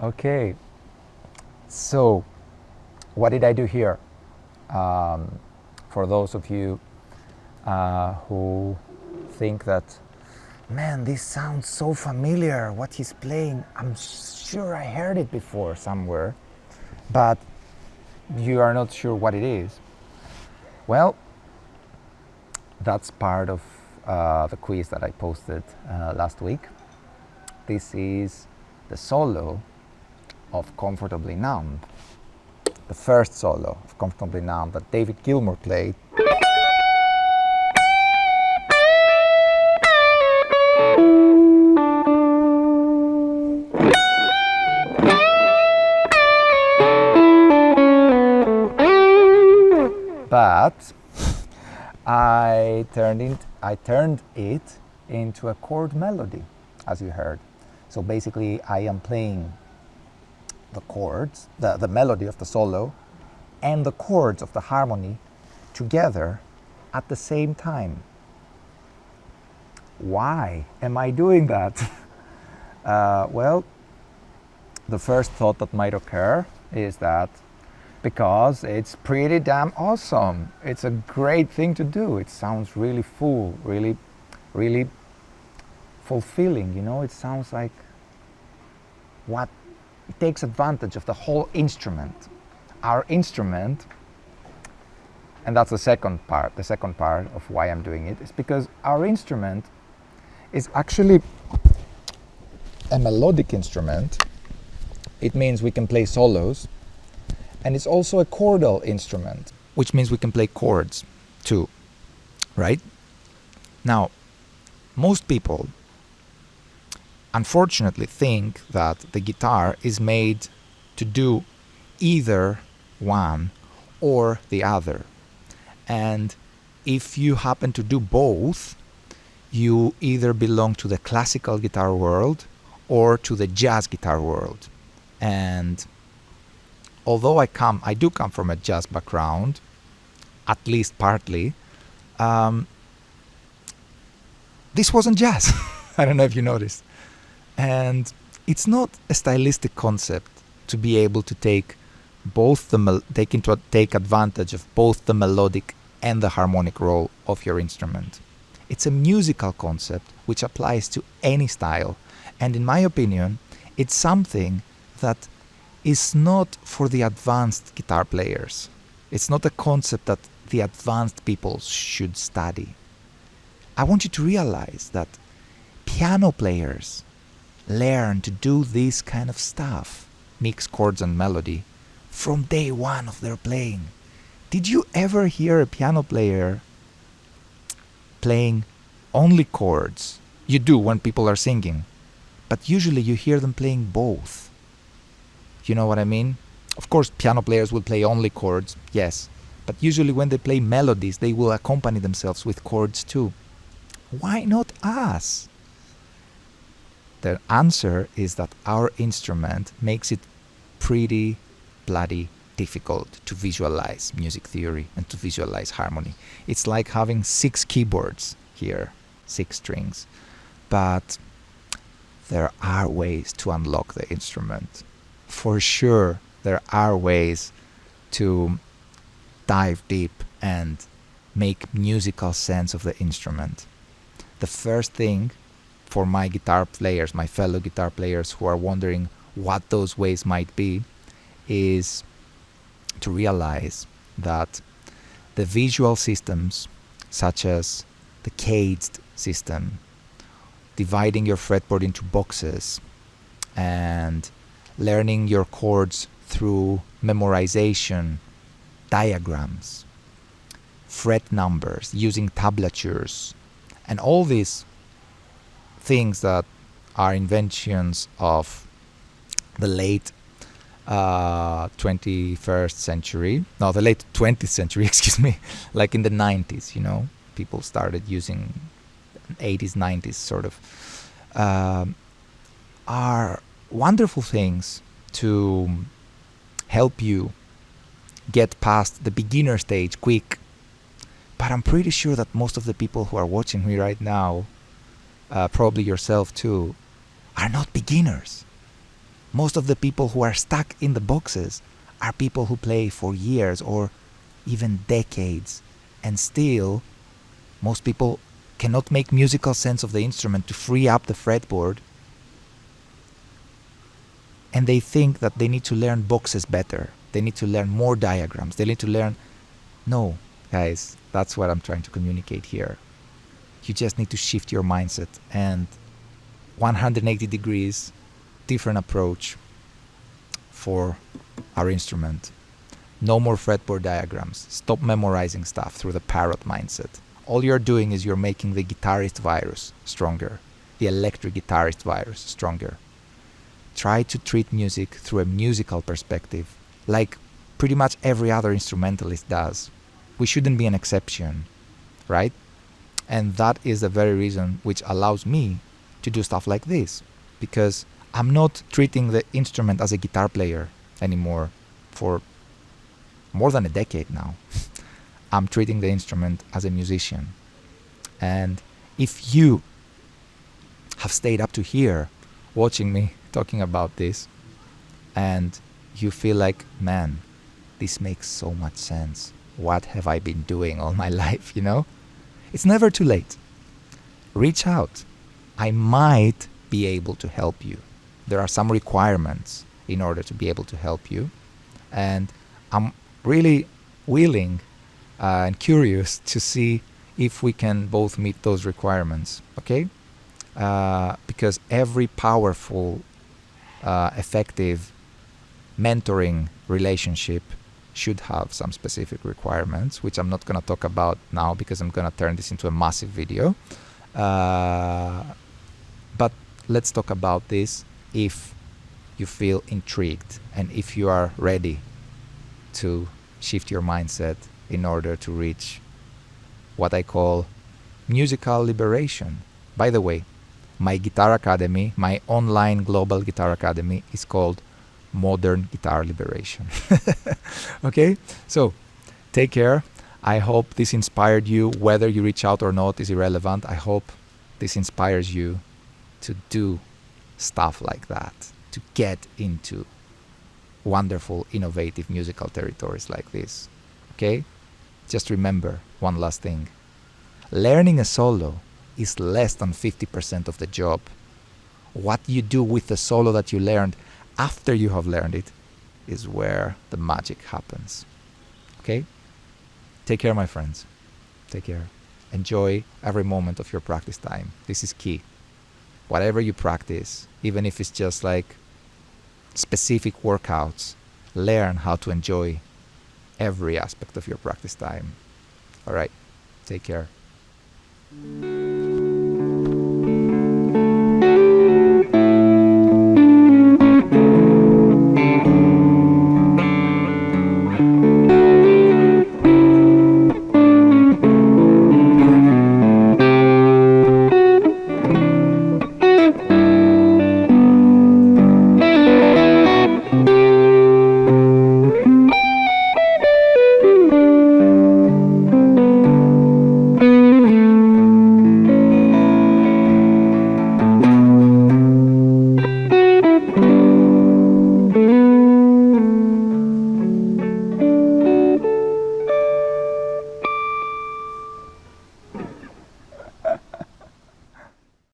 Okay, so what did I do here? For those of you who think that, man, this sounds so familiar, what he's playing, I'm sure I heard it before somewhere, but you are not sure what it is. Well, that's part of the quiz that I posted last week. This is the solo of Comfortably Numb, the first solo of Comfortably Numb that David Gilmour played. But I turned it into a chord melody, as you heard. So basically I am playing the chords, the melody of the solo and the chords of the harmony together at the same time. Why am I doing that? Well, the first thought that might occur is that because it's pretty damn awesome. It's a great thing to do. It sounds really full, really fulfilling, you know? It sounds like what it takes advantage of the whole instrument. Our instrument, and that's the second part of why I'm doing it, is because our instrument is actually a melodic instrument. It means we can play solos, and it's also a chordal instrument, which means we can play chords too, right? Now, most people unfortunately think that the guitar is made to do either one or the other. And if you happen to do both, you either belong to the classical guitar world or to the jazz guitar world. And although I do come from a jazz background, at least partly, this wasn't jazz. I don't know if you noticed. And it's not a stylistic concept to be able to take take advantage of both the melodic and the harmonic role of your instrument. It's a musical concept which applies to any style, and in my opinion, it's something that is not for the advanced guitar players. It's not a concept that the advanced people should study. I want you to realize that piano players learn to do this kind of stuff, mix chords and melody, from day one of their playing. Did you ever hear a piano player playing only chords? You do when people are singing, but usually you hear them playing both. You know what I mean? Of course, piano players will play only chords, yes, but usually when they play melodies, they will accompany themselves with chords too. Why not us? The answer is that our instrument makes it pretty bloody difficult to visualize music theory and to visualize harmony. It's like having 6 keyboards here, 6 strings. But there are ways to unlock the instrument. For sure, there are ways to dive deep and make musical sense of the instrument. The first thing for my guitar players, my fellow guitar players who are wondering what those ways might be, is to realize that the visual systems, such as the caged system dividing your fretboard into boxes, and learning your chords through memorization, diagrams, fret numbers, using tablatures, and all these things that are inventions of the late 21st century, no, the late 20th century, excuse me, like in the 90s, people started using 80s, 90s sort of, are wonderful things to help you get past the beginner stage quick. But I'm pretty sure that most of the people who are watching me right now, probably yourself too, are not beginners. Most of the people who are stuck in the boxes are people who play for years or even decades, and still most people cannot make musical sense of the instrument to free up the fretboard, and they think that they need to learn boxes better. They need to learn more diagrams. They need to learn... No, guys, that's what I'm trying to communicate here. You just need to shift your mindset and 180 degrees different approach for our instrument. No more fretboard diagrams. Stop memorizing stuff through the parrot mindset. All you're doing is you're making the guitarist virus stronger, the electric guitarist virus stronger. Try to treat music through a musical perspective, like pretty much every other instrumentalist does. We shouldn't be an exception, right? And that is the very reason which allows me to do stuff like this, because I'm not treating the instrument as a guitar player anymore for more than a decade now. I'm treating the instrument as a musician. And if you have stayed up to here watching me talking about this, and you feel like, man, this makes so much sense. What have I been doing all my life, It's never too late. Reach out. I might be able to help you. There are some requirements in order to be able to help you. And I'm really willing and curious to see if we can both meet those requirements, okay? Because every powerful, effective mentoring relationship should have some specific requirements, which I'm not going to talk about now because I'm going to turn this into a massive video. But let's talk about this if you feel intrigued and if you are ready to shift your mindset in order to reach what I call musical liberation. By the way, my guitar academy, my online global guitar academy, is called Modern Guitar Liberation. Okay, so take care. I hope this inspired you. Whether you reach out or not is irrelevant. I hope this inspires you to do stuff like that, to get into wonderful, innovative musical territories like this. Okay? Just remember one last thing. Learning a solo is less than 50% of the job. What you do with the solo that you learned after you have learned it is where the magic happens. Okay? Take care, my friends. Take care. Enjoy every moment of your practice time. This is key. Whatever you practice, even if it's just like specific workouts, learn how to enjoy every aspect of your practice time. All right. Take care.